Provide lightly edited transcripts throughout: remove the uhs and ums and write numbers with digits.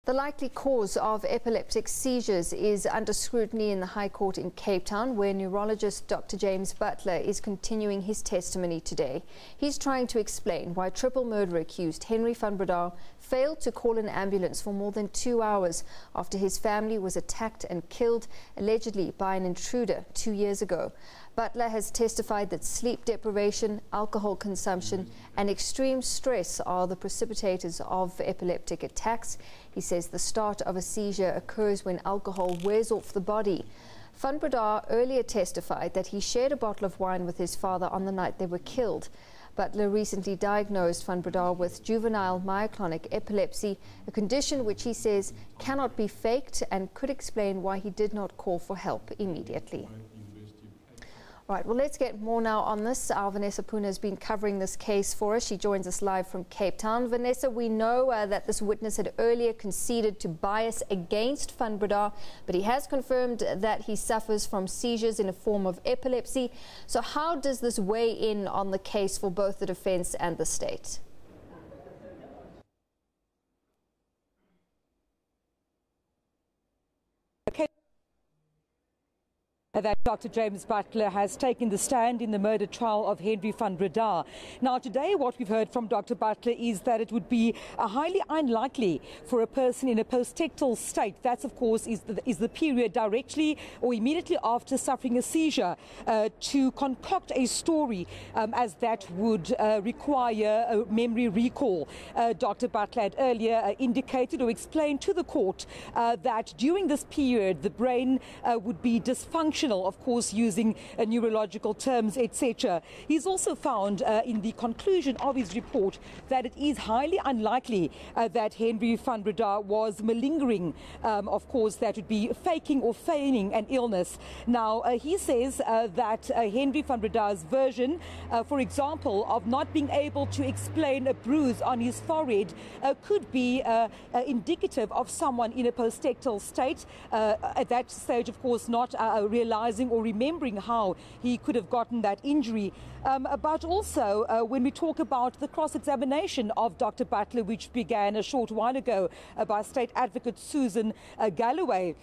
The likely cause of epileptic seizures is under scrutiny in the High Court in Cape Town, where neurologist Dr. James Butler is continuing his testimony today. He's trying to explain why triple murder accused Henri Van Breda failed to call an ambulance for more than 2 hours after his family was attacked and killed, allegedly by an intruder 2 years ago. Butler has testified that sleep deprivation, alcohol consumption and extreme stress are the precipitators of epileptic attacks. He says the start of a seizure occurs when alcohol wears off the body. Van Breda earlier testified that he shared a bottle of wine with his father on the night they were killed. Butler recently diagnosed Van Breda with juvenile myoclonic epilepsy, a condition which he says cannot be faked and could explain why he did not call for help immediately. Right, well, let's get more now on this. Our Vanessa Puna has been covering this case for us. She joins us live from Cape Town. Vanessa, we know that this witness had earlier conceded to bias against Van Breda, but he has confirmed that he suffers from seizures in a form of epilepsy. So how does this weigh in on the case for both the defense and the state? That Dr. James Butler has taken the stand in the murder trial of Henri Van Breda. Now today what we've heard from Dr. Butler is that it would be highly unlikely for a person in a post-tectal state, that's of course is the period directly or immediately after suffering a seizure, to concoct a story as that would require a memory recall. Dr. Butler had earlier indicated or explained to the court that during this period the brain would be dysfunctional, of course, using neurological terms, etc. He's also found in the conclusion of his report that it is highly unlikely that Henri Van Breda was malingering. Of course, that would be faking or feigning an illness. Now, he says that Henri Van Breda's version, for example, of not being able to explain a bruise on his forehead could be indicative of someone in a post-tectal state. At that stage, of course, not realizing or remembering how he could have gotten that injury. But also, when we talk about the cross-examination of Dr. Butler, which began a short while ago by State Advocate Susan Galloway,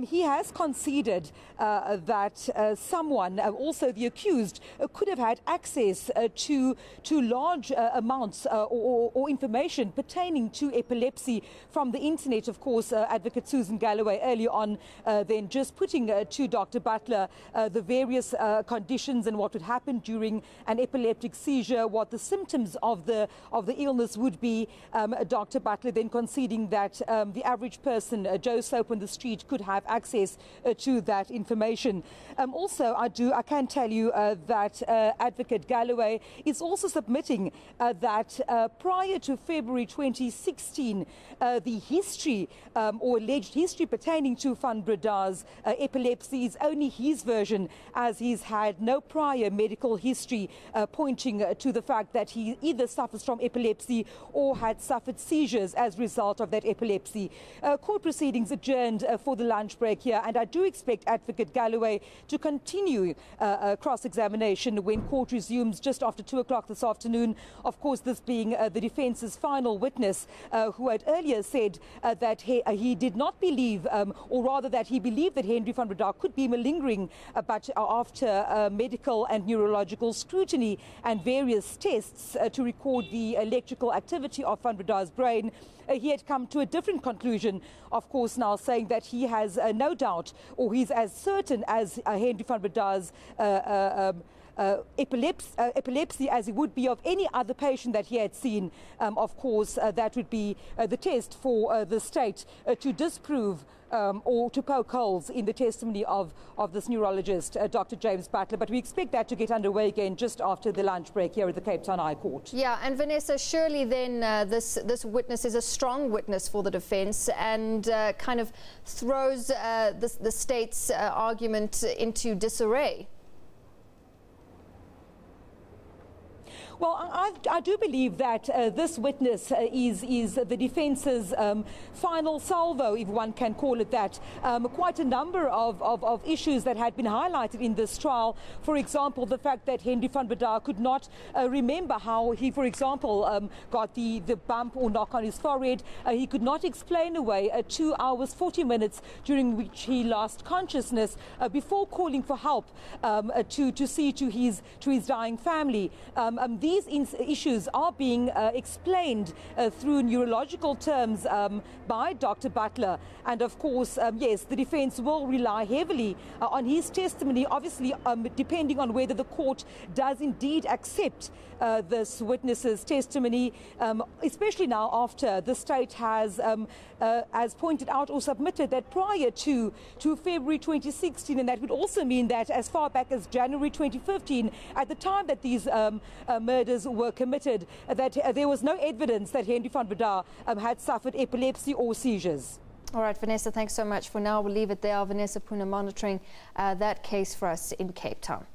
he has conceded that someone, also the accused, could have had access to large amounts or information pertaining to epilepsy from the internet. Of course, Advocate Susan Galloway earlier on then just putting to Dr. Butler the various conditions and what would happen during an epileptic seizure, what the symptoms of the illness would be. Dr. Butler then conceding that the average person, Joe Slope on the street, could have access to that information. Also, I can tell you that Advocate Galloway is also submitting that prior to February 2016, the history or alleged history pertaining to Van Breda's epilepsy is only his version, as he's had no prior medical history pointing to the fact that he either suffers from epilepsy or had suffered seizures as a result of that epilepsy. Court proceedings adjourned for the lunch break here, and I do expect Advocate Galloway to continue cross-examination when court resumes just after 2 o'clock this afternoon. Of course, this being the defence's final witness, who had earlier said that he did not believe, or rather that he believed that Henri Van Breda could be malingering, but after medical and neurological scrutiny and various tests to record the electrical activity of Van Breda's brain, he had come to a different conclusion, of course, now saying that he has no doubt, or he's as certain as Henri Van Breda's epilepsy as he would be of any other patient that he had seen. Of course, that would be the test for the state to disprove or to poke holes in the testimony of this neurologist, Dr. James Butler. But we expect that to get underway again just after the lunch break here at the Cape Town High Court. Yeah, and Vanessa, surely then this witness is a strong witness for the defense and kind of throws the state's argument into disarray. Well, I do believe that this witness is the defence's final salvo, if one can call it that. Quite a number of issues that had been highlighted in this trial. For example, the fact that Henri Van Breda could not remember how he, for example, got the bump or knock on his forehead. He could not explain away 2 hours, 40 minutes during which he lost consciousness before calling for help to see to his dying family. These issues are being explained through neurological terms by Dr. Butler. And of course, yes, the defense will rely heavily on his testimony, obviously depending on whether the court does indeed accept this witness's testimony, especially now after the state has pointed out or submitted that prior to February 2016, and that would also mean that as far back as January 2015, at the time that these murders were committed, that there was no evidence that Henri Van Breda had suffered epilepsy or seizures. All right, Vanessa, thanks so much. For now, we'll leave it there. Vanessa Puna monitoring that case for us in Cape Town.